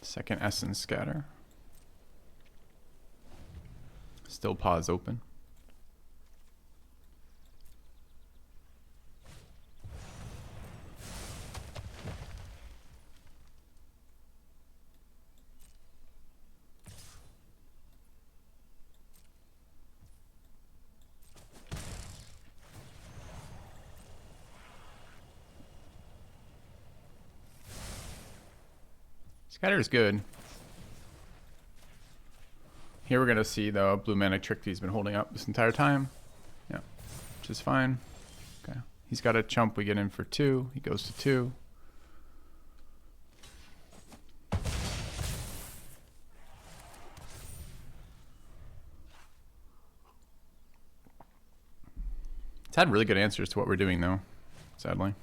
Second Essence Scatter. Still pause open. Scatter is good. Here we're going to see the blue manic trick he's been holding up this entire time. Yeah, which is fine. Okay, he's got a chump. We get in for 2. He goes to 2. It's had really good answers to what we're doing, though, sadly.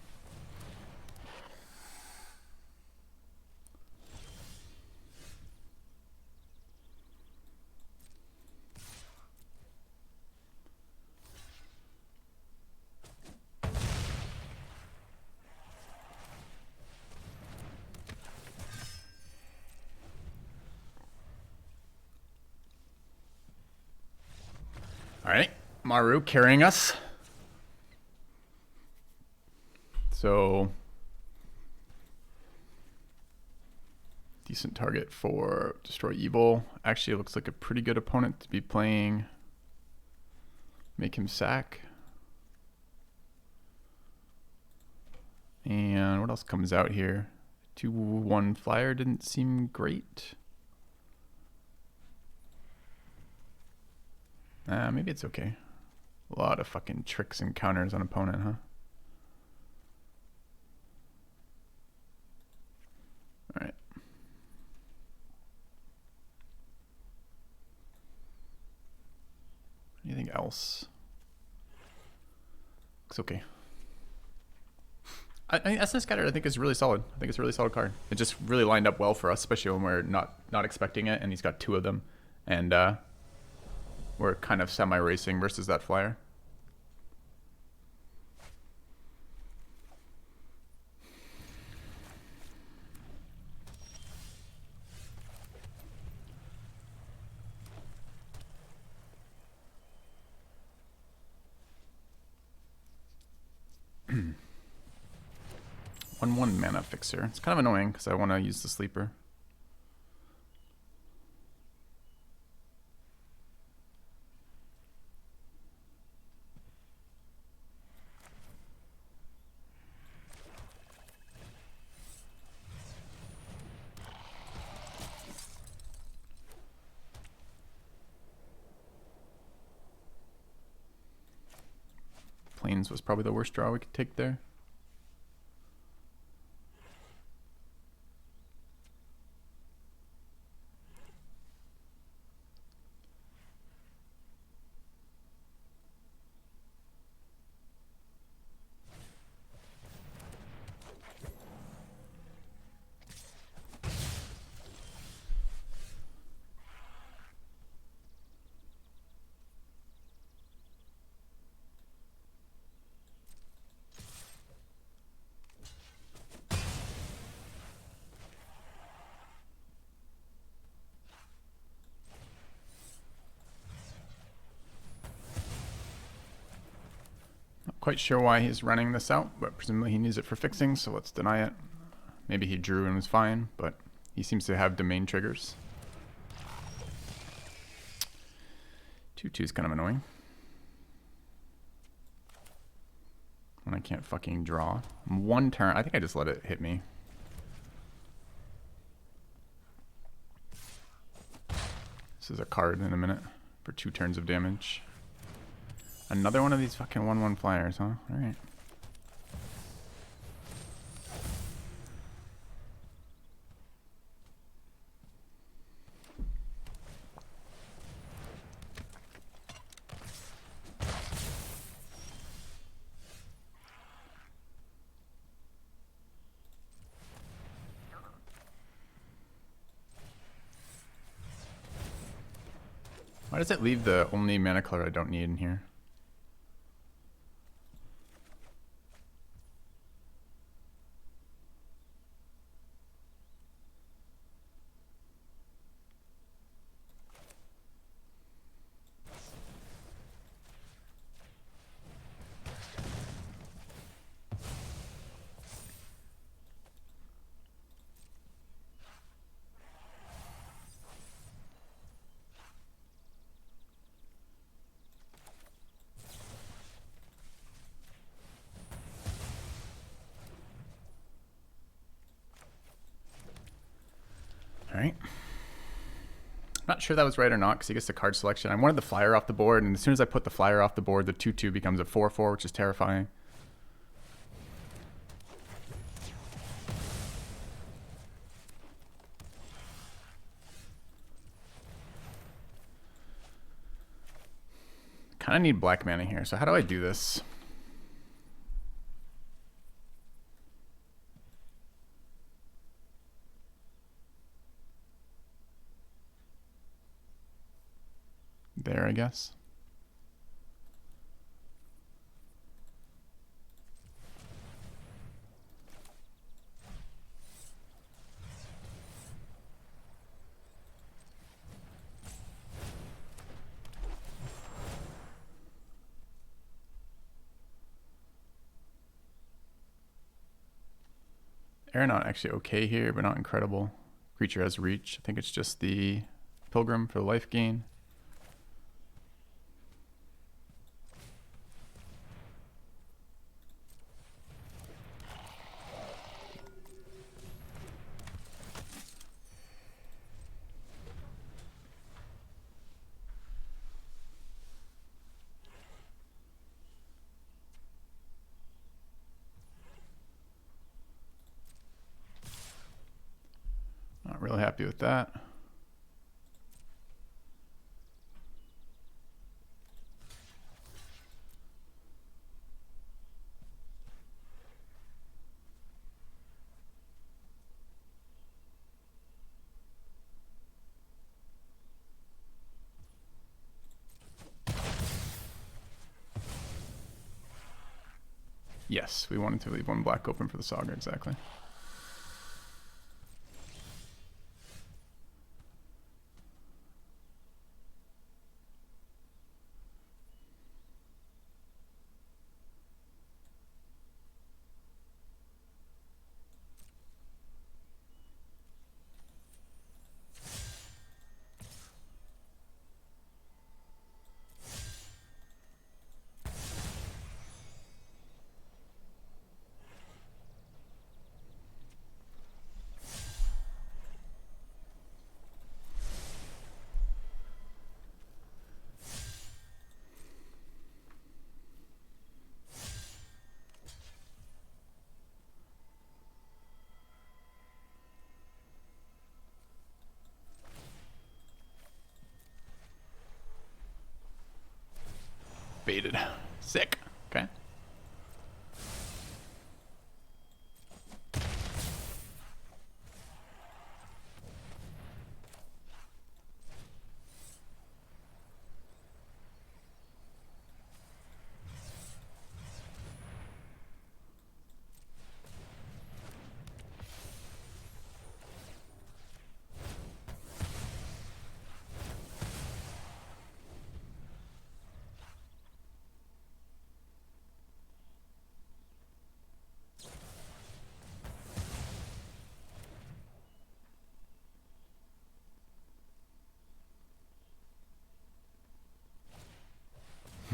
All right, Maru carrying us. So decent target for Destroy Evil. Actually, it looks like a pretty good opponent to be playing. Make him sack. And what else comes out here? 2/1 flyer didn't seem great. Maybe it's okay. A lot of fucking tricks and counters on opponent, huh? Alright. Anything else? Looks okay. SNS Scatter I think is really solid. I think it's a really solid card. It just really lined up well for us, especially when we're not expecting it, and he's got 2 of them. And we're kind of semi-racing versus that flyer. One mana fixer. It's kind of annoying because I want to use the sleeper. Plains was probably the worst draw we could take there. Quite sure why he's running this out, but presumably he needs it for fixing, so let's deny it. Maybe he drew and was fine, but he seems to have domain triggers. 2/2 is kind of annoying. When I can't fucking draw. 1 turn, I think I just let it hit me. This is a card in a minute for 2 turns of damage. Another one of these fucking 1/1 flyers, huh? Alright. Why does it leave the only mana color I don't need in here? Alright. Not sure that was right or not because he gets the card selection. I wanted the flyer off the board, and as soon as I put the flyer off the board, the 2/2 becomes a 4/4, which is terrifying. Kind of need black mana here, so how do I do this? There, I guess. Aeronaut actually okay here, but not incredible. Creature has reach. I think it's just the Pilgrim for the life gain. Not really happy with that. Yes, we wanted to leave one black open for the Saga, exactly. Baited. Sick. Okay.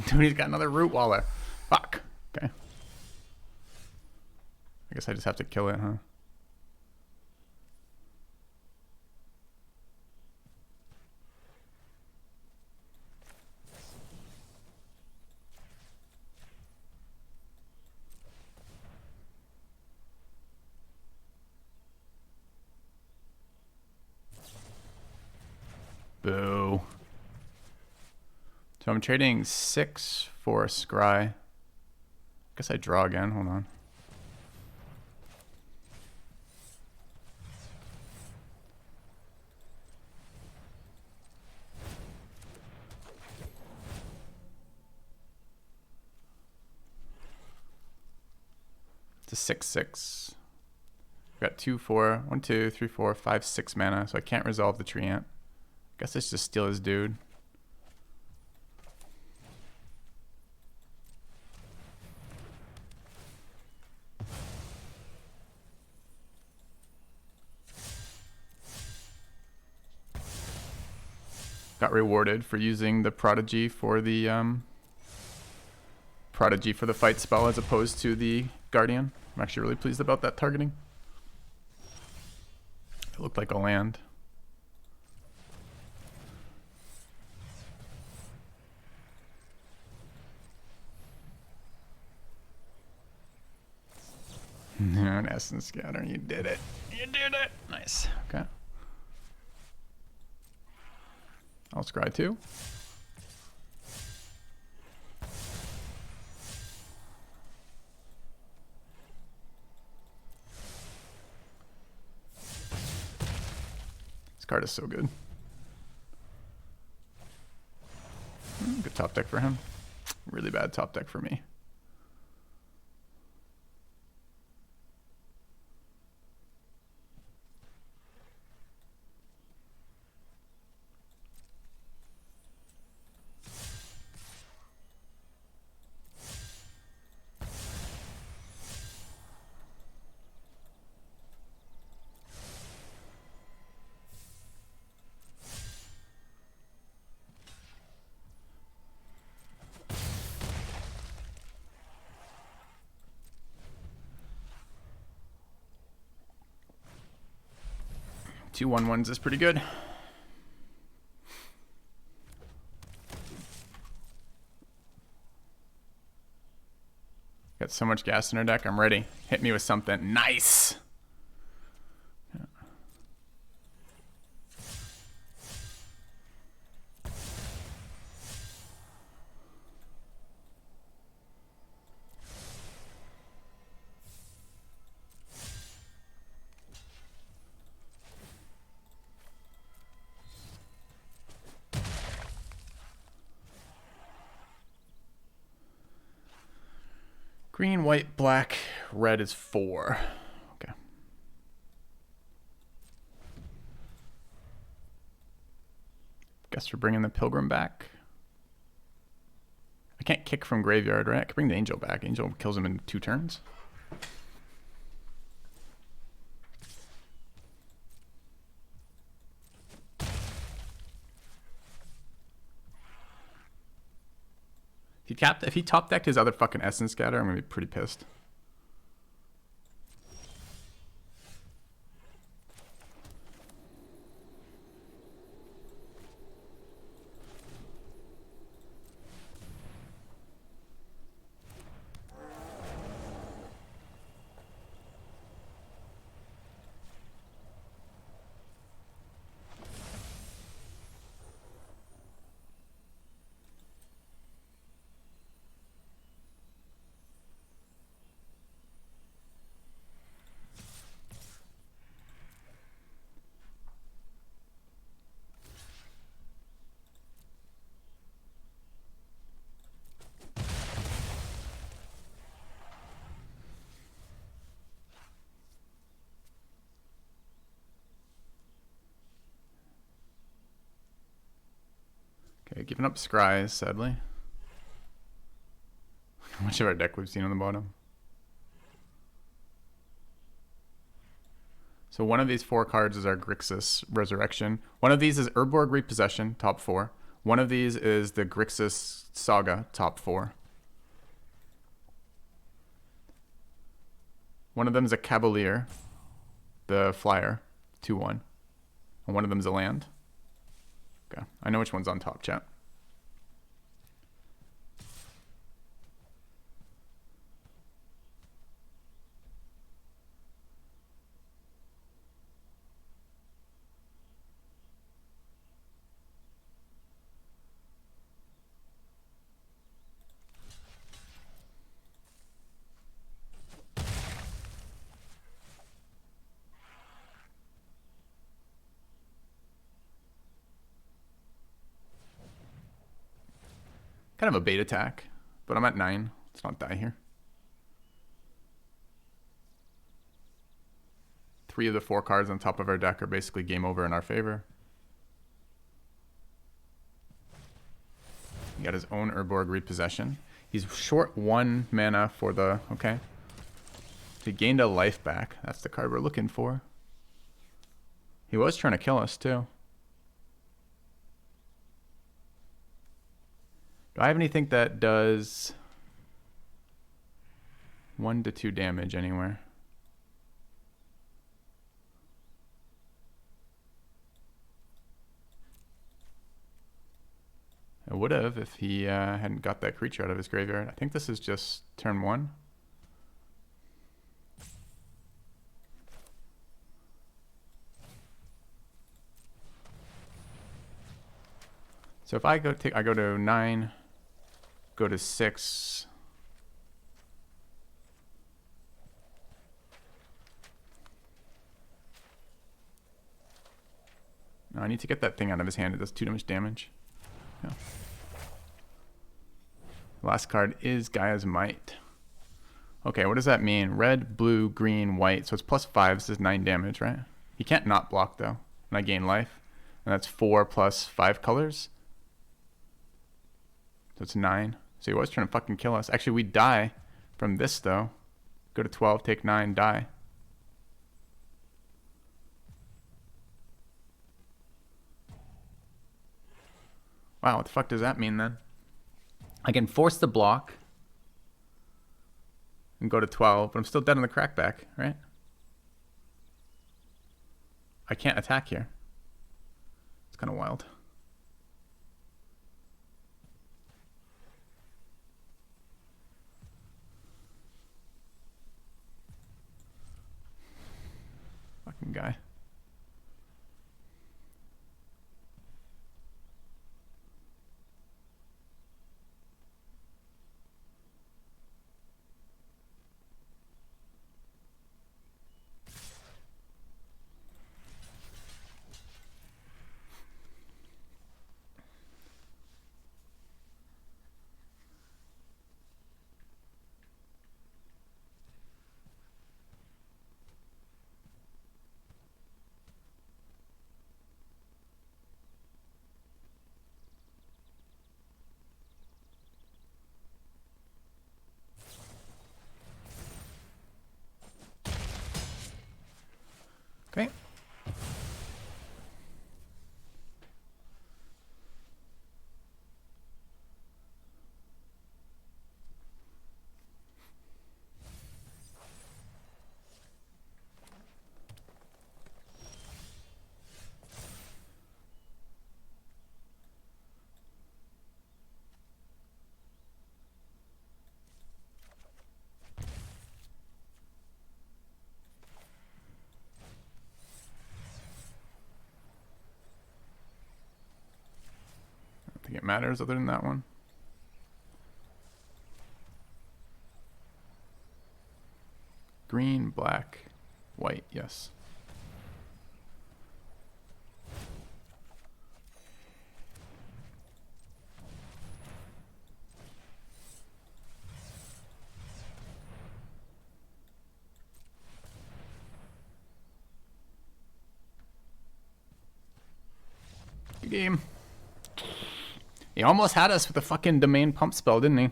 Dude, he's got another root waller. Fuck. Okay. I guess I just have to kill it, huh? Boo. So I'm trading 6 for a scry. Guess I draw again. Hold on. It's a 6/6. Got 2, 4, 1, 2, 3, 4, 5, 6 mana, so I can't resolve the Treant. Guess it's just steal his dude. Got rewarded for using the Prodigy for the fight spell as opposed to the Guardian. I'm actually really pleased about that targeting. It looked like a land. An Essence Scatter, you did it. You did it. Nice. Okay. I'll scry too. This card is so good. Good top deck for him. Really bad top deck for me. Two 1/1s is pretty good. Got so much gas in our deck. I'm ready. Hit me with something. Nice. Yeah. Green, white, black, red is 4. Okay. Guess we're bringing the Pilgrim back. I can't kick from graveyard, right? I can bring the Angel back. Angel kills him in 2 turns. If he top decked his other fucking Essence Scatter, I'm gonna be pretty pissed. Okay, giving up Scries, sadly. How much of our deck we've seen on the bottom? So one of these 4 cards is our Grixis Resurrection. One of these is Urborg Repossession, top 4. One of these is the Grixis Saga, top 4. One of them is a Cavalier, the Flyer, 2/1. And one of them is a land. Okay, I know which one's on top, chat. Kind of a bait attack, but I'm at 9. Let's not die here. 3 of the 4 cards on top of our deck are basically game over in our favor. He got his own Urborg Repossession. He's short 1 mana for the... Okay. He gained a life back. That's the card we're looking for. He was trying to kill us, too. Do I have anything that does 1 to 2 damage anywhere? I would have if he hadn't got that creature out of his graveyard. I think this is just turn 1. So if I go to 9, go to 6. No, I need to get that thing out of his hand. It does too much damage. Yeah. Last card is Gaia's Might. Okay, what does that mean? Red, blue, green, white. So it's +5. This is 9 damage, right? He can't not block, though. And I gain life. And that's 4 plus 5 colors. So it's 9. So he was trying to fucking kill us. Actually, we die from this, though. Go to 12, take 9, die. Wow, what the fuck does that mean, then? I can force the block and go to 12, but I'm still dead on the crackback, right? I can't attack here. It's kind of wild. Fucking guy. Okay. I don't think it matters other than that one. Green, black, white, yes. Good game. He almost had us with a fucking domain pump spell, didn't he?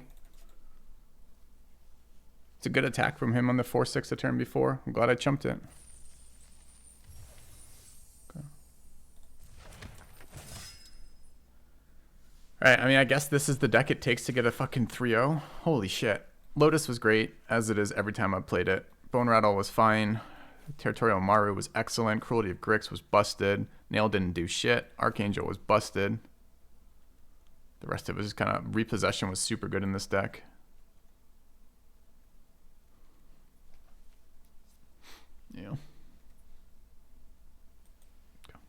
It's a good attack from him on the 4-6 the turn before. I'm glad I chumped it. Okay. Alright, I mean, I guess this is the deck it takes to get a fucking 3-0. Holy shit. Lotus was great, as it is every time I've played it. Bone Rattle was fine. Territorial Maru was excellent. Cruelty of Grix was busted. Nail didn't do shit. Archangel was busted. The rest of it is kind of... Repossession was super good in this deck. Yeah. Okay.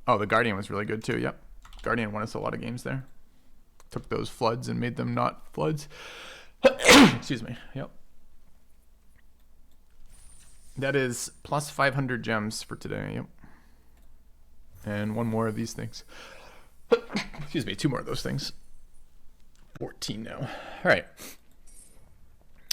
Oh, the Guardian was really good too. Yep. Guardian won us a lot of games there. Took those floods and made them not floods. Excuse me. Yep. That is plus 500 gems for today. Yep. And one more of these things. Excuse me. 2 more of those things. 14 now. All right.